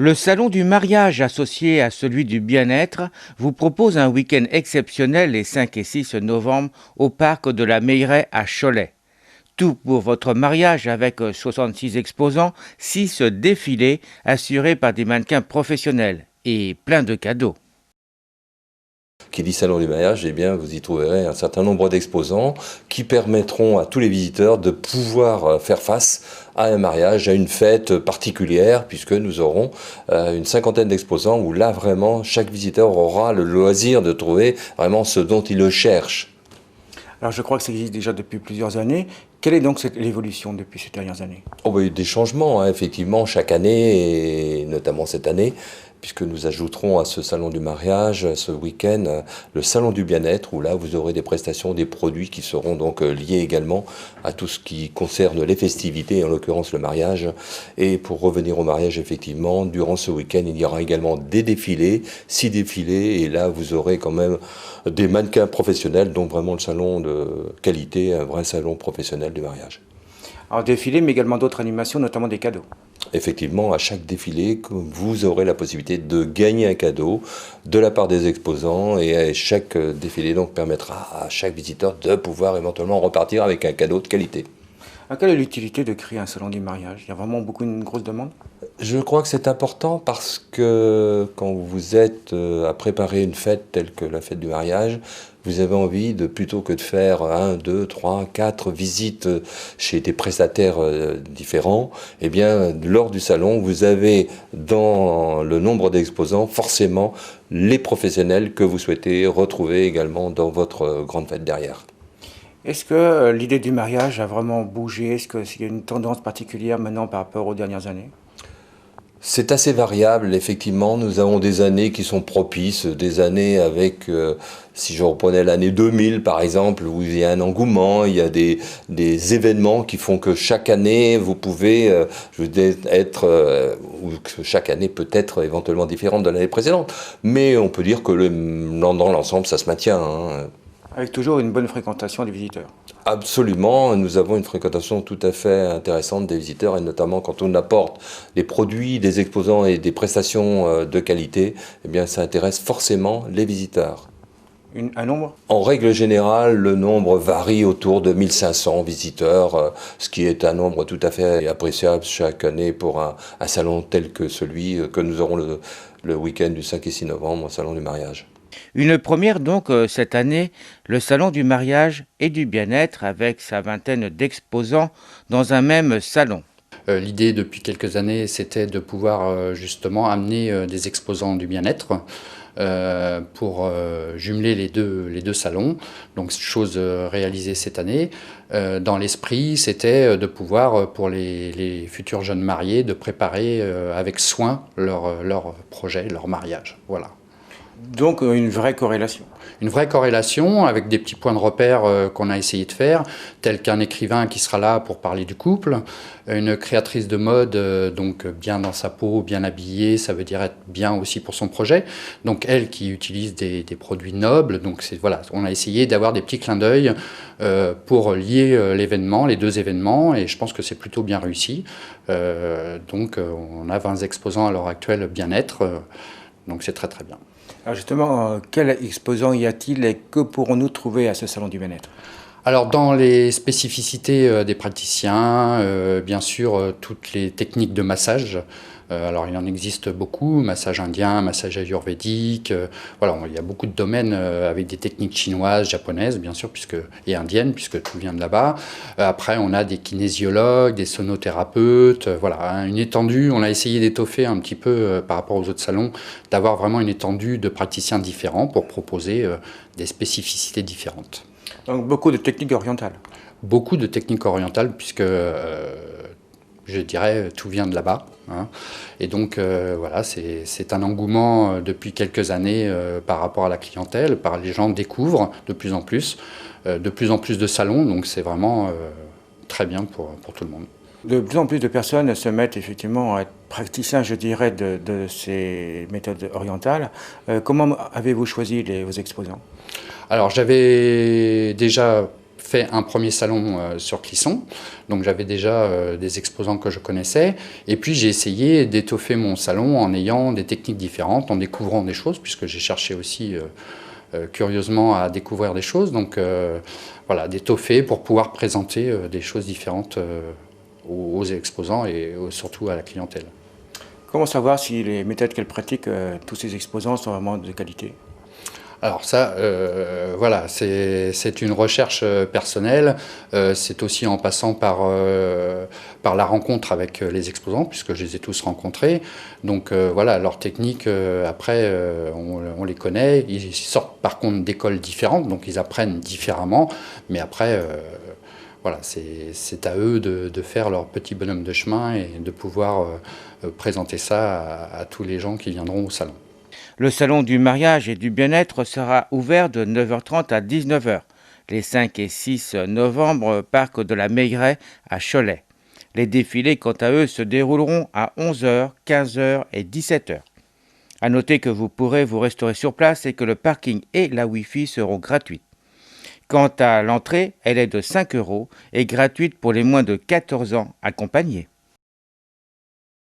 Le salon du mariage associé à celui du bien-être vous propose un week-end exceptionnel les 5 et 6 novembre au parc de la Meilleraie à Cholet. Tout pour votre mariage avec 66 exposants, 6 défilés assurés par des mannequins professionnels et plein de cadeaux. Qui dit salon du mariage, eh bien, vous y trouverez un certain nombre d'exposants qui permettront à tous les visiteurs de pouvoir faire face à un mariage, à une fête particulière, puisque nous aurons une cinquantaine d'exposants où là, vraiment, chaque visiteur aura le loisir de trouver vraiment ce dont il le cherche. Alors je crois que ça existe déjà depuis plusieurs années. Quelle est donc l'évolution depuis ces dernières années? Oh, bah, il y a eu des changements, hein, effectivement, chaque année, et notamment cette année, puisque nous ajouterons à ce salon du mariage, ce week-end, le salon du bien-être, où là, vous aurez des prestations, des produits qui seront donc liés également à tout ce qui concerne les festivités, en l'occurrence le mariage. Et pour revenir au mariage, effectivement, durant ce week-end, il y aura également des défilés, 6 défilés, et là, vous aurez quand même des mannequins professionnels, donc vraiment le salon de qualité, un vrai salon professionnel du mariage. Alors défilé, mais également d'autres animations, notamment des cadeaux. Effectivement, à chaque défilé, vous aurez la possibilité de gagner un cadeau de la part des exposants et chaque défilé donc permettra à chaque visiteur de pouvoir éventuellement repartir avec un cadeau de qualité. Quelle est l'utilité de créer un salon du mariage? Il y a vraiment une grosse demande? Je crois que c'est important parce que quand vous êtes à préparer une fête telle que la fête du mariage, vous avez envie de, plutôt que de faire 1, 2, 3, 4 visites chez des prestataires différents, eh bien, lors du salon, vous avez dans le nombre d'exposants forcément les professionnels que vous souhaitez retrouver également dans votre grande fête derrière. Est-ce que l'idée du mariage a vraiment bougé? Est-ce qu'il y a une tendance particulière maintenant par rapport aux dernières années? C'est assez variable, effectivement. Nous avons des années qui sont propices, des années avec, si je reprenais l'année 2000 par exemple, où il y a un engouement, il y a des événements qui font que chaque année, vous pouvez ou que chaque année peut être éventuellement différente de l'année précédente. Mais on peut dire que dans l'ensemble, ça se maintient, hein. Avec toujours une bonne fréquentation des visiteurs. Absolument, nous avons une fréquentation tout à fait intéressante des visiteurs et notamment quand on apporte des produits, des exposants et des prestations de qualité, eh bien ça intéresse forcément les visiteurs. Un nombre? En règle générale, le nombre varie autour de 1500 visiteurs, ce qui est un nombre tout à fait appréciable chaque année pour un salon tel que celui que nous aurons le week-end du 5 et 6 novembre au salon du mariage. Une première donc cette année, le salon du mariage et du bien-être avec sa vingtaine d'exposants dans un même salon. L'idée depuis quelques années, c'était de pouvoir justement amener des exposants du bien-être pour jumeler les deux salons. Donc, chose réalisée cette année. Dans l'esprit, c'était de pouvoir, pour les futurs jeunes mariés, de préparer avec soin leur projet, leur mariage. Voilà. Donc une vraie corrélation. Une vraie corrélation avec des petits points de repère qu'on a essayé de faire, tel qu'un écrivain qui sera là pour parler du couple, une créatrice de mode, donc bien dans sa peau, bien habillée, ça veut dire être bien aussi pour son projet, donc elle qui utilise des produits nobles, donc voilà, on a essayé d'avoir des petits clins d'œil pour lier l'événement, les deux événements, et je pense que c'est plutôt bien réussi. Donc on a 20 exposants à l'heure actuelle bien-être, donc c'est très très bien. Alors justement, quel exposant y a-t-il et que pourrons-nous trouver à ce salon du bien-être? Alors dans les spécificités des praticiens, bien sûr toutes les techniques de massage. Alors il en existe beaucoup, massage indien, massage ayurvédique, voilà, il y a beaucoup de domaines avec des techniques chinoises, japonaises bien sûr, et indiennes, puisque tout vient de là-bas. Après on a des kinésiologues, des sonothérapeutes, voilà, hein, une étendue, on a essayé d'étoffer un petit peu par rapport aux autres salons, d'avoir vraiment une étendue de praticiens différents pour proposer des spécificités différentes. Donc beaucoup de techniques orientales. Beaucoup de techniques orientales, puisque je dirais tout vient de là-bas. Hein. Et donc voilà, c'est un engouement depuis quelques années par rapport à la clientèle. Les gens découvrent de plus en plus de salons, donc c'est vraiment très bien pour tout le monde. De plus en plus de personnes se mettent effectivement à être praticiens, je dirais, de ces méthodes orientales. Comment avez-vous choisi vos exposants? Alors j'avais déjà fait un premier salon sur Clisson, donc j'avais déjà des exposants que je connaissais, et puis j'ai essayé d'étoffer mon salon en ayant des techniques différentes, en découvrant des choses, puisque j'ai cherché aussi curieusement à découvrir des choses, donc voilà, d'étoffer pour pouvoir présenter des choses différentes aux exposants et surtout à la clientèle. Comment savoir si les méthodes qu'elles pratiquent, tous ces exposants, sont vraiment de qualité? Alors ça, voilà, c'est une recherche personnelle. C'est aussi en passant par la rencontre avec les exposants, puisque je les ai tous rencontrés. Donc voilà, leurs techniques, après, on les connaît. Ils sortent par contre d'écoles différentes, donc ils apprennent différemment. Mais après, voilà, c'est à eux de faire leur petit bonhomme de chemin et de pouvoir présenter ça à tous les gens qui viendront au salon. Le salon du mariage et du bien-être sera ouvert de 9h30 à 19h, les 5 et 6 novembre, parc de la Meilleraie à Cholet. Les défilés, quant à eux, se dérouleront à 11h, 15h et 17h. À noter que vous pourrez vous restaurer sur place et que le parking et la Wi-Fi seront gratuits. Quant à l'entrée, elle est de 5 € et gratuite pour les moins de 14 ans accompagnés.